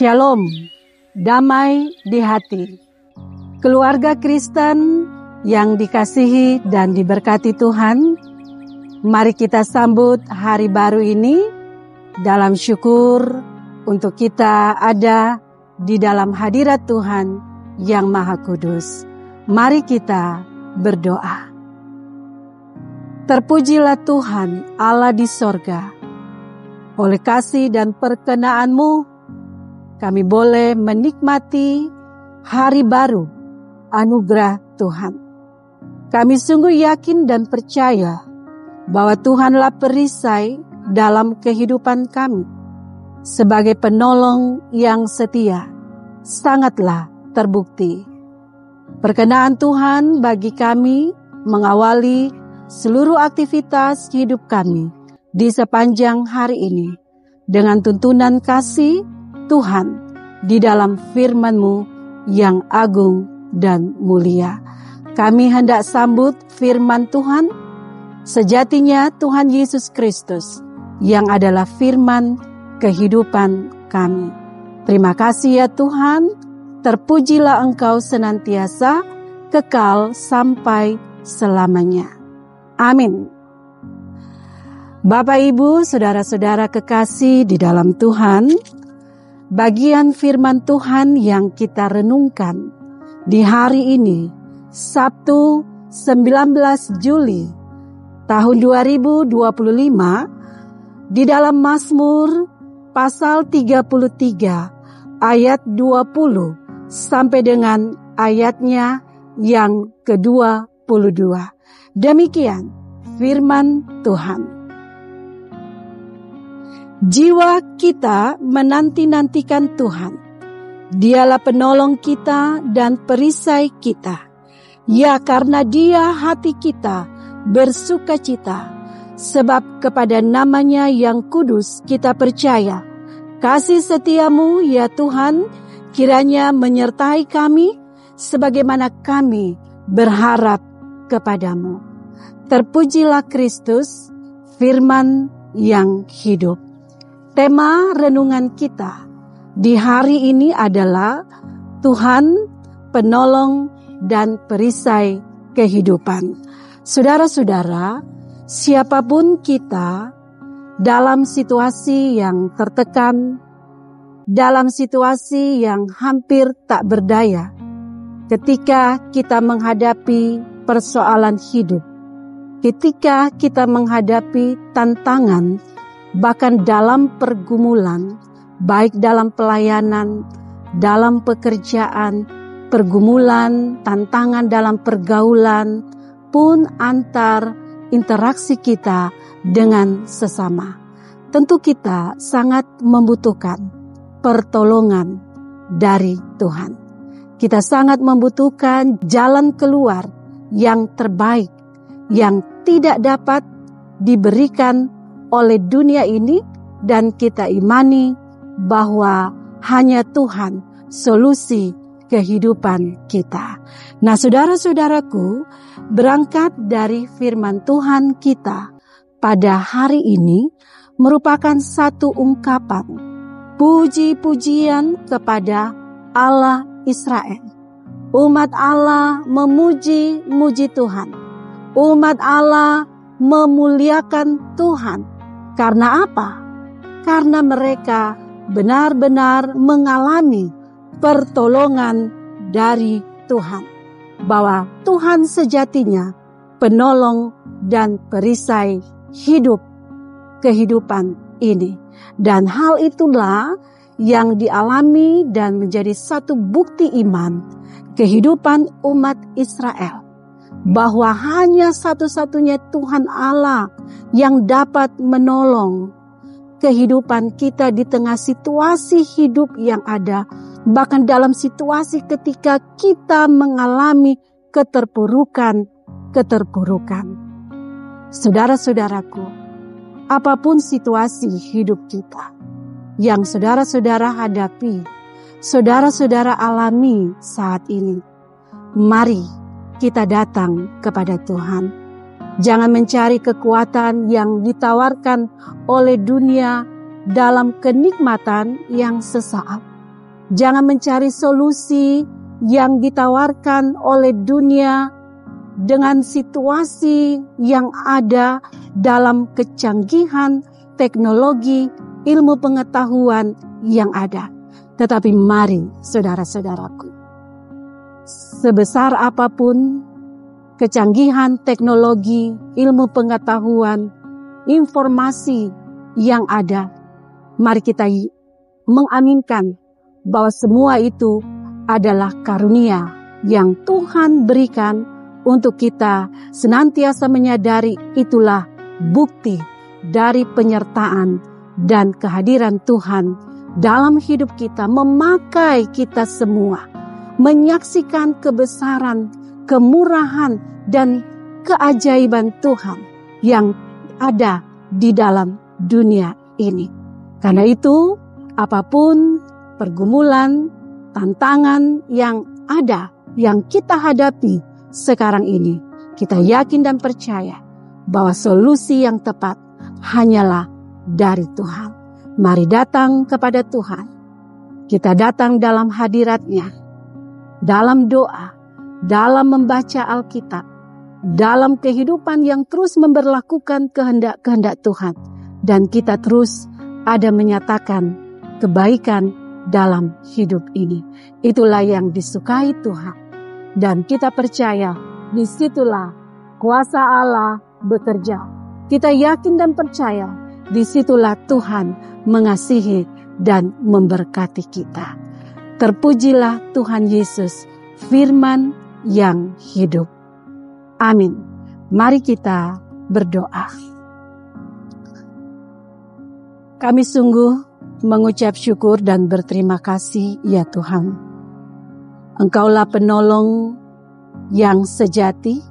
Shalom, damai di hati. Keluarga Kristen yang dikasihi dan diberkati Tuhan, mari kita sambut hari baru ini dalam syukur untuk kita ada di dalam hadirat Tuhan yang Maha Kudus. Mari kita berdoa. Terpujilah Tuhan Allah di sorga. Oleh kasih dan perkenan-Mu, kami boleh menikmati hari baru anugerah Tuhan. Kami sungguh yakin dan percaya bahwa Tuhanlah perisai dalam kehidupan kami. Sebagai penolong yang setia, sangatlah terbukti. Perkenaan Tuhan bagi kami mengawali seluruh aktivitas hidup kami di sepanjang hari ini dengan tuntunan kasih Tuhan di dalam firman-Mu yang agung dan mulia. Kami hendak sambut firman Tuhan. Sejatinya Tuhan Yesus Kristus yang adalah firman kehidupan kami. Terima kasih ya Tuhan. Terpujilah Engkau senantiasa, kekal sampai selamanya. Amin. Bapak, Ibu, saudara-saudara kekasih di dalam Tuhan, bagian firman Tuhan yang kita renungkan di hari ini, Sabtu 19 Juli tahun 2025, di dalam Mazmur pasal 33 ayat 20 sampai dengan ayatnya yang ke-22. Demikian firman Tuhan. Jiwa kita menanti-nantikan Tuhan. Dialah penolong kita dan perisai kita. Ya, karena Dia hati kita bersukacita, sebab kepada nama-Nya yang kudus kita percaya. Kasih setia-Mu ya Tuhan, kiranya menyertai kami sebagaimana kami berharap kepadamu. Terpujilah Kristus, firman yang hidup. Tema renungan kita di hari ini adalah Tuhan, penolong dan perisai kehidupan. Saudara-saudara, siapapun kita dalam situasi yang tertekan, dalam situasi yang hampir tak berdaya, ketika kita menghadapi persoalan hidup, ketika kita menghadapi tantangan, bahkan dalam pergumulan, baik dalam pelayanan, dalam pekerjaan, pergumulan, tantangan dalam pergaulan, pun antar interaksi kita dengan sesama. Tentu kita sangat membutuhkan pertolongan dari Tuhan. Kita sangat membutuhkan jalan keluar yang terbaik, yang tidak dapat diberikan oleh dunia ini, dan kita imani bahwa hanya Tuhan solusi kehidupan kita. Nah, saudara-saudaraku, berangkat dari firman Tuhan kita pada hari ini merupakan satu ungkapan puji-pujian kepada Allah Israel. Umat Allah memuji-muji Tuhan. Umat Allah memuliakan Tuhan. Karena apa? Karena mereka benar-benar mengalami pertolongan dari Tuhan. Bahwa Tuhan sejatinya penolong dan perisai hidup kehidupan ini. Dan hal itulah yang dialami dan menjadi satu bukti iman kehidupan umat Israel. Bahwa hanya satu-satunya Tuhan Allah yang dapat menolong kehidupan kita di tengah situasi hidup yang ada. Bahkan dalam situasi ketika kita mengalami keterpurukan. Saudara-saudaraku, apapun situasi hidup kita yang saudara-saudara hadapi, saudara-saudara alami saat ini, mari kita datang kepada Tuhan. Jangan mencari kekuatan yang ditawarkan oleh dunia dalam kenikmatan yang sesaat. Jangan mencari solusi yang ditawarkan oleh dunia dengan situasi yang ada dalam kecanggihan teknologi, ilmu pengetahuan yang ada. Tetapi mari saudara-saudaraku, sebesar apapun kecanggihan teknologi, ilmu pengetahuan, informasi yang ada, mari kita mengaminkan bahwa semua itu adalah karunia yang Tuhan berikan untuk kita senantiasa menyadari itulah bukti dari penyertaan dan kehadiran Tuhan dalam hidup kita, memakai kita semua, menyaksikan kebesaran, kemurahan, dan keajaiban Tuhan yang ada di dalam dunia ini. Karena itu, apapun pergumulan, tantangan yang ada, yang kita hadapi sekarang ini, kita yakin dan percaya bahwa solusi yang tepat hanyalah dari Tuhan. Mari datang kepada Tuhan. Kita datang dalam hadirat-Nya, dalam doa, dalam membaca Alkitab, dalam kehidupan yang terus memberlakukan kehendak-kehendak Tuhan. Dan kita terus ada menyatakan kebaikan dalam hidup ini. Itulah yang disukai Tuhan. Dan kita percaya disitulah kuasa Allah bekerja. Kita yakin dan percaya disitulah Tuhan mengasihi dan memberkati kita. Terpujilah Tuhan Yesus, firman yang hidup. Amin. Mari kita berdoa. Kami sungguh mengucap syukur dan berterima kasih ya Tuhan. Engkaulah penolong yang sejati,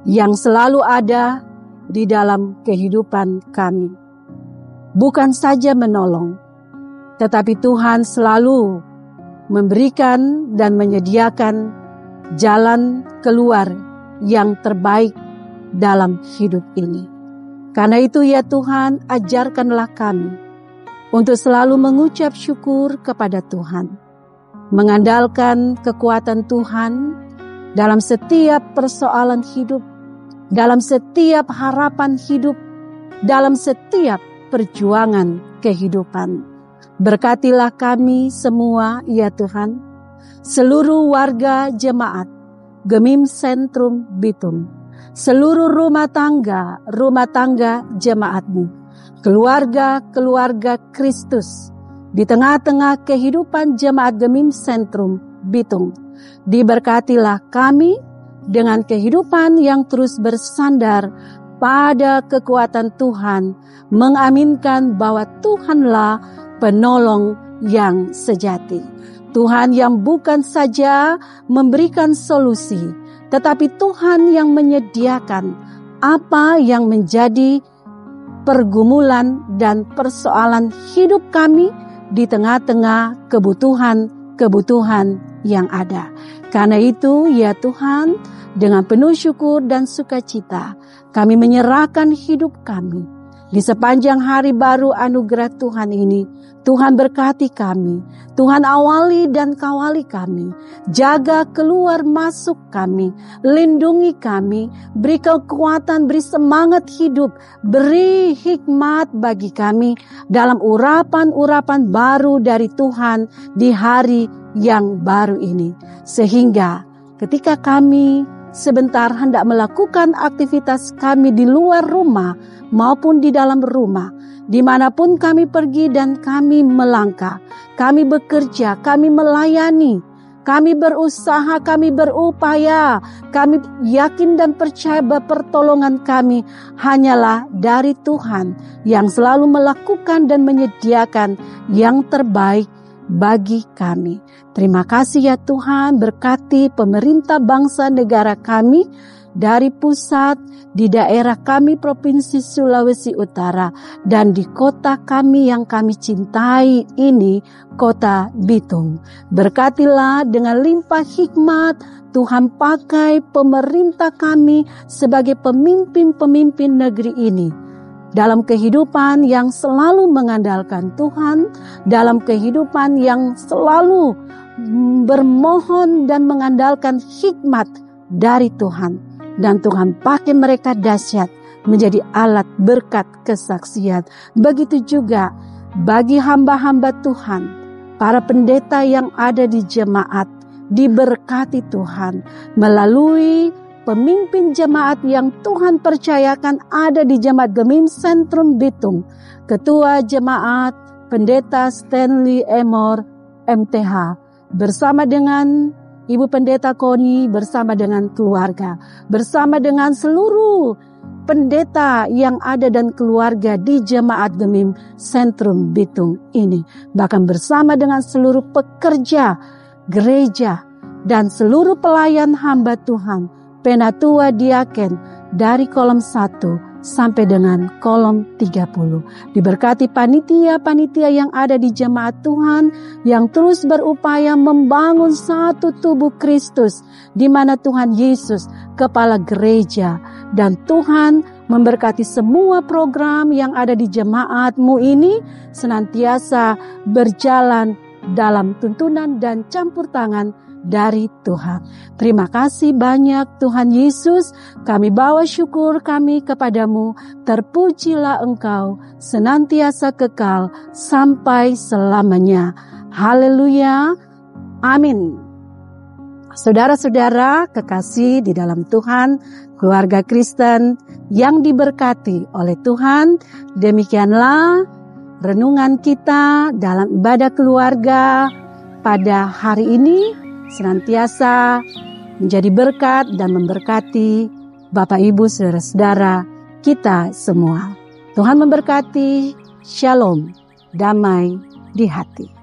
yang selalu ada di dalam kehidupan kami. Bukan saja menolong, tetapi Tuhan selalu memberikan dan menyediakan jalan keluar yang terbaik dalam hidup ini. Karena itu ya Tuhan, ajarkanlah kami untuk selalu mengucap syukur kepada Tuhan, mengandalkan kekuatan Tuhan dalam setiap persoalan hidup, dalam setiap harapan hidup, dalam setiap perjuangan kehidupan. Berkatilah kami semua ya Tuhan, seluruh warga jemaat Gemim Sentrum Bitung, seluruh rumah tangga jemaat-Mu, keluarga Kristus di tengah-tengah kehidupan jemaat Gemim Sentrum Bitung. Diberkatilah kami dengan kehidupan yang terus bersandar pada kekuatan Tuhan, mengaminkan bahwa Tuhanlah penolong yang sejati. Tuhan yang bukan saja memberikan solusi, tetapi Tuhan yang menyediakan apa yang menjadi pergumulan dan persoalan hidup kami di tengah-tengah kebutuhan yang ada. Karena itu ya Tuhan, dengan penuh syukur dan sukacita, kami menyerahkan hidup kami di sepanjang hari baru anugerah Tuhan ini. Tuhan berkati kami, Tuhan awali dan kawali kami, jaga keluar masuk kami, lindungi kami, beri kekuatan, beri semangat hidup, beri hikmat bagi kami dalam urapan-urapan baru dari Tuhan di hari yang baru ini. Sehingga ketika kami sebentar hendak melakukan aktivitas kami di luar rumah maupun di dalam rumah, dimanapun kami pergi dan kami melangkah, kami bekerja, kami melayani, kami berusaha, kami berupaya, kami yakin dan percaya bahwa pertolongan kami hanyalah dari Tuhan yang selalu melakukan dan menyediakan yang terbaik bagi kami. Terima kasih ya Tuhan, berkati pemerintah bangsa negara kami, dari pusat, di daerah kami Provinsi Sulawesi Utara, dan di kota kami yang kami cintai ini, kota Bitung. Berkatilah dengan limpah hikmat, Tuhan pakai pemerintah kami sebagai pemimpin-pemimpin negeri ini. dalam kehidupan yang selalu mengandalkan Tuhan, dalam kehidupan yang selalu bermohon dan mengandalkan hikmat dari Tuhan. Dan Tuhan pakai mereka dahsyat menjadi alat berkat kesaksian. Begitu juga bagi hamba-hamba Tuhan, para pendeta yang ada di jemaat, diberkati Tuhan melalui pemimpin jemaat yang Tuhan percayakan ada di Jemaat Gemim Sentrum Bitung. Ketua Jemaat Pendeta Stanley Emor MTH bersama dengan Ibu Pendeta Koni, bersama dengan keluarga, bersama dengan seluruh pendeta yang ada dan keluarga di Jemaat Gemim Sentrum Bitung ini. Bahkan bersama dengan seluruh pekerja gereja dan seluruh pelayan hamba Tuhan, penatua diaken dari kolom 1 sampai dengan kolom 30. Diberkati panitia-panitia yang ada di jemaat Tuhan yang terus berupaya membangun satu tubuh Kristus di mana Tuhan Yesus kepala gereja, dan Tuhan memberkati semua program yang ada di jemaatmu ini senantiasa berjalan dalam tuntunan dan campur tangan dari Tuhan. Terima kasih banyak Tuhan Yesus. Kami bawa syukur kami kepadamu. Terpujilah Engkau senantiasa kekal sampai selamanya. Haleluya. Amin. Saudara-saudara kekasih di dalam Tuhan, keluarga Kristen yang diberkati oleh Tuhan, demikianlah renungan kita dalam ibadah keluarga pada hari ini, senantiasa menjadi berkat dan memberkati Bapak Ibu saudara-saudara kita semua. Tuhan memberkati. Shalom, damai di hati.